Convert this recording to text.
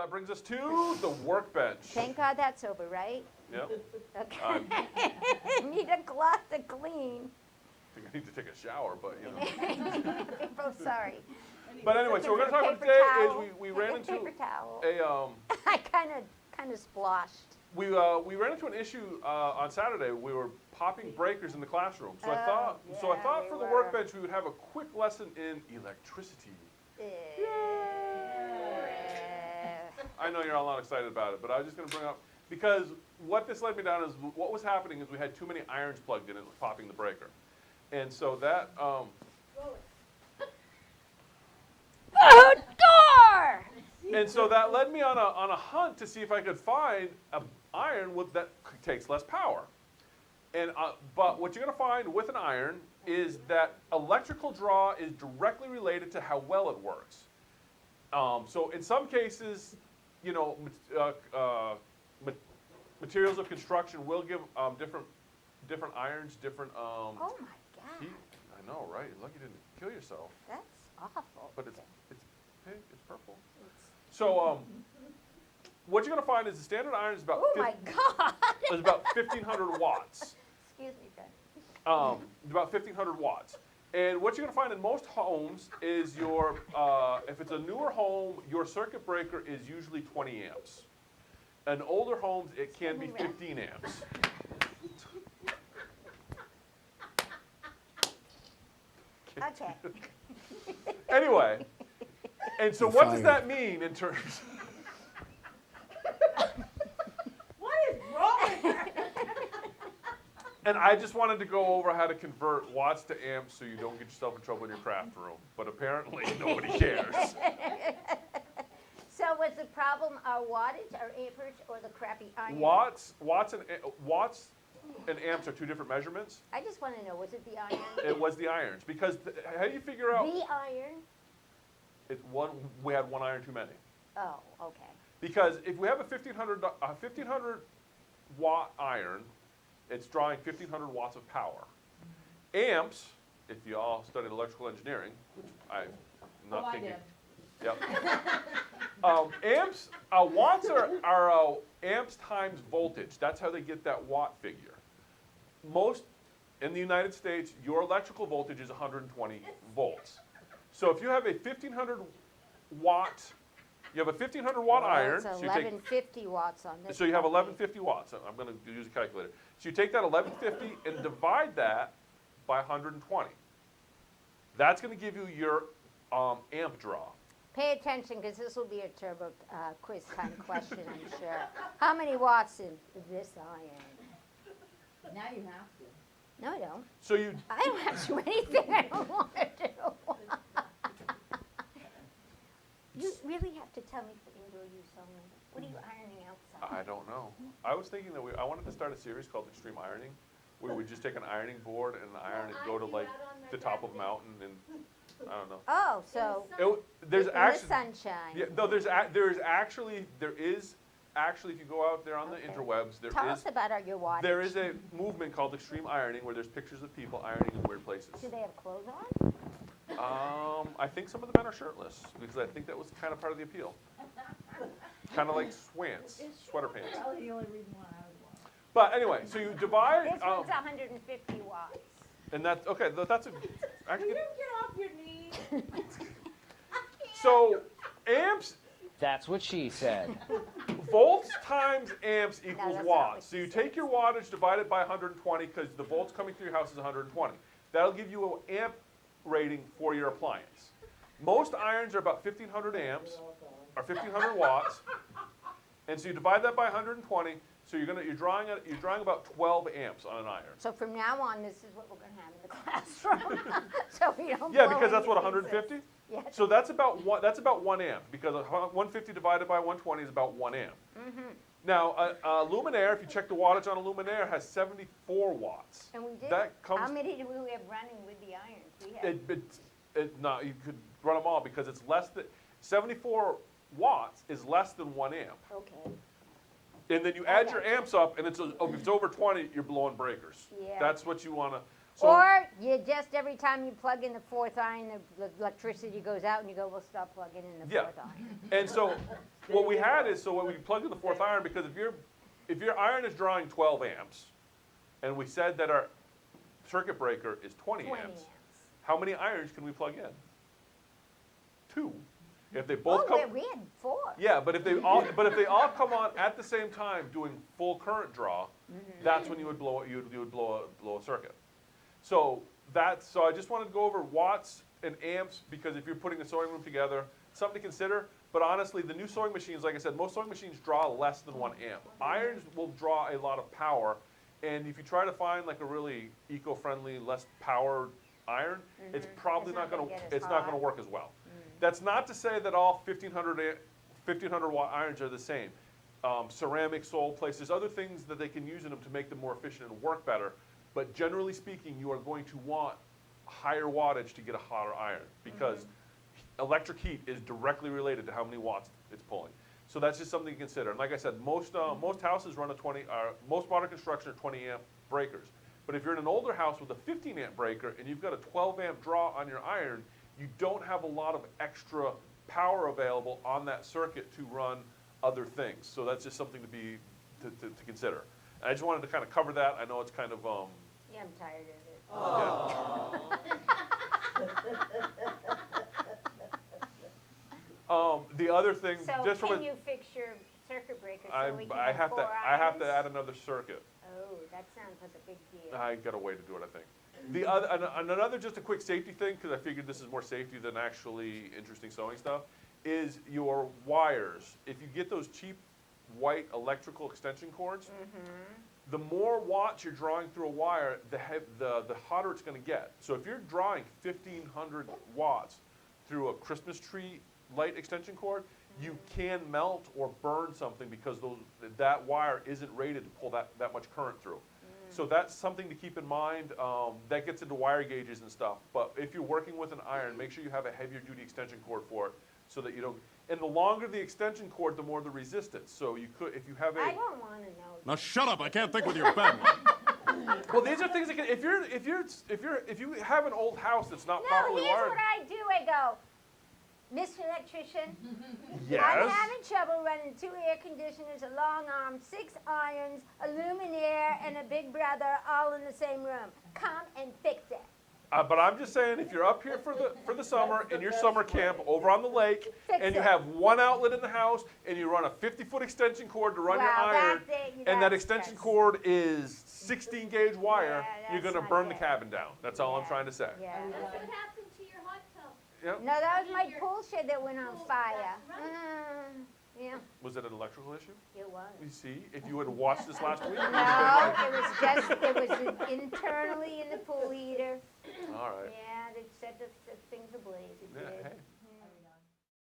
that brings us to the workbench. Thank God that's over, right? Yep. Okay. Need a cloth to clean. I think I need to take a shower, but you know. Oh, sorry. But anyway, so we're going to talk about Paper today towel. is we ran into Paper towel. a I kind of splashed. we ran into an issue on Saturday. We were popping breakers in the classroom. So I thought yeah, for we the were. workbench we would have a quick lesson in electricity. I know you're all not excited about it, but I was just going to bring up because what this led me down is what was happening is we had too many irons plugged in and it was popping the breaker, and so that. Oh, door! And so that led me on a hunt to see if I could find an iron that takes less power. And but what you're going to find with an iron is that electrical draw is directly related to how well it works. So in some cases, you know, materials of construction will give different irons different. Oh my God! Heat. I know, right? You're lucky you didn't kill yourself. That's awful. But it's pink, it's purple. So what you're going to find is the standard iron is about Oh my God! is about 1,500 watts. Excuse me, Brent. About 1,500 watts. And what you're going to find in most homes is your, if it's a newer home, your circuit breaker is usually 20 amps. In older homes, it can be 15 amps. Okay. Anyway, and so what does that mean in terms? What is wrong with her? And I just wanted to go over how to convert watts to amps so you don't get yourself in trouble in your craft room. But apparently nobody cares. So was the problem our wattage, our amperage, or the crappy iron? Watts and amps are two different measurements. I just want to know, was it the iron? It was the irons because how do you figure out? The iron? We had one iron too many. Oh, okay. Because if we have a 1,500 watt iron, it's drawing 1,500 watts of power. Amps, if you all studied electrical engineering, which I'm not thinking. I did. Yep. Amps, watts are amps times voltage. That's how they get that watt figure. Most in the United States, your electrical voltage is 120 volts. So if you have a 1,500 watt, you have a 1,500 watt iron. It's So 1150 watts on this. so you have one. 1150 watts. I'm going to use a calculator. So you take that 1150 and divide that by 120. That's going to give you your amp draw. Pay attention, because this will be a turbo quiz kind of question, I'm sure. How many watts is this iron? Now you have to. No, I don't. So you I don't have to do anything I don't want to do. You really have to tell me for indoor use only. What are you ironing outside? I don't know. I was thinking that I wanted to start a series called Extreme Ironing, where we just take an ironing board and iron it, go to like the top of a mountain, and I don't know. Oh, so There's in actually the sunshine. yeah, no, there is actually if you go out there on the Okay. interwebs, there Tell is us about your wattage. there is a movement called Extreme Ironing where there's pictures of people ironing in weird places. Do they have clothes on? I think some of the men are shirtless because I think that was kind of part of the appeal. Kind of like swants, sweater pants. Probably the only reason why I would want it. But anyway, so you divide, This one's 150 watts. and that's okay. That's a Will actually. you get off your knees? So amps, That's what she said. volts times amps equals that's not what watts. So she you take your wattage, divide it by 120 because the volts coming through your house is 120. That'll give you an amp rating for your appliance. Most irons are about 1,500 amps, or 1,500 watts, and so you divide that by 120. So you're drawing about 12 amps on an iron. So from now on, this is what we're going to have in the classroom. So we don't Yeah, blow because that's what any 150. fuses. Yes. So that's about 1 amp because 150 divided by 120 is about 1 amp. Mm-hmm. Now, a luminaire, if you check the wattage on a luminaire, has 74 watts. And we did. That comes. How many do we have running with the irons? We have. No, you could run them all because it's less than 74 watts is less than 1 amp. Okay. And then you add your amps up, and if it's over 20, you're blowing breakers. Yeah. That's what you want to. So- Or you just, every time you plug in the fourth iron, the electricity goes out and you go, we'll stop plugging in the Yeah. fourth iron. And so what we had is, so when we plugged in the fourth iron, because if your iron is drawing 12 amps, and we said that our circuit breaker is 20 amps, how many irons can we plug in? 2. If they both Oh, come, we had 4. yeah, but if they all come on at the same time doing full current draw, that's when you would blow a circuit. So so I just wanted to go over watts and amps, because if you're putting a sewing room together, something to consider. But honestly, the new sewing machines, like I said, most sewing machines draw less than 1 amp. Irons will draw a lot of power, and if you try to find like a really eco-friendly, less powered iron, it's probably It's not not gonna going to get as it's not going hot. to work as well. That's not to say that all 1500 watt irons are the same. Ceramic sole places, other things that they can use in them to make them more efficient and work better. But generally speaking, you are going to want higher wattage to get a hotter iron, because electric heat is directly related to how many watts it's pulling. So that's just something to consider. And like I said, most houses run most modern construction are 20 amp breakers. But if you're in an older house with a 15 amp breaker and you've got a 12 amp draw on your iron, you don't have a lot of extra power available on that circuit to run other things. So that's just something to consider. And I just wanted to kind of cover that. I know it's kind of Yeah, I'm tired of it. the other thing, So just from can a, you fix your circuit breaker so I we can I have have to 4 add irons? another circuit. Oh, that sounds like a big deal. I got a way to do it, I think. The other, and another just a quick safety thing, because I figured this is more safety than actually interesting sewing stuff, is your wires. If you get those cheap white electrical extension cords, the more watts you're drawing through a wire, the hotter it's going to get. So if you're drawing 1500 watts through a Christmas tree light extension cord, you can melt or burn something because that wire isn't rated to pull that much current through. So that's something to keep in mind. That gets into wire gauges and stuff. But if you're working with an iron, make sure you have a heavier duty extension cord for it, so that you don't. And the longer the extension cord, the more the resistance. So you could, if you have I a. don't want to know. Now shut up! I can't think with your bad one. Well, these are things that can. If you have an old house that's not No, properly here's wired. what I do. I go, Mr. Electrician, Yes. I'm having trouble running 2 air conditioners, a long arm, 6 irons, a luminaire, and a big brother all in the same room. Come and fix it. But I'm just saying, if you're up here for the summer in your summer camp over on the lake, Fix and you it. have one outlet in the house, and you run a 50-foot extension cord to run your Well, iron, that's it. You and that gotta extension stress. cord is 16 gauge wire, Yeah, you're that's going to not burn the good. cabin down. That's all I'm Yeah. trying to say. Yeah. What happened to your hot tub? Yep. No, that was my pool shed that went on Oh, fire. that's right. Yeah, Was it an electrical issue? it was. You see, if you had watched this last week, you would No, have it was internally in the pool heater. been like, all right. Yeah, they set the things ablaze. It Yeah, did. hey,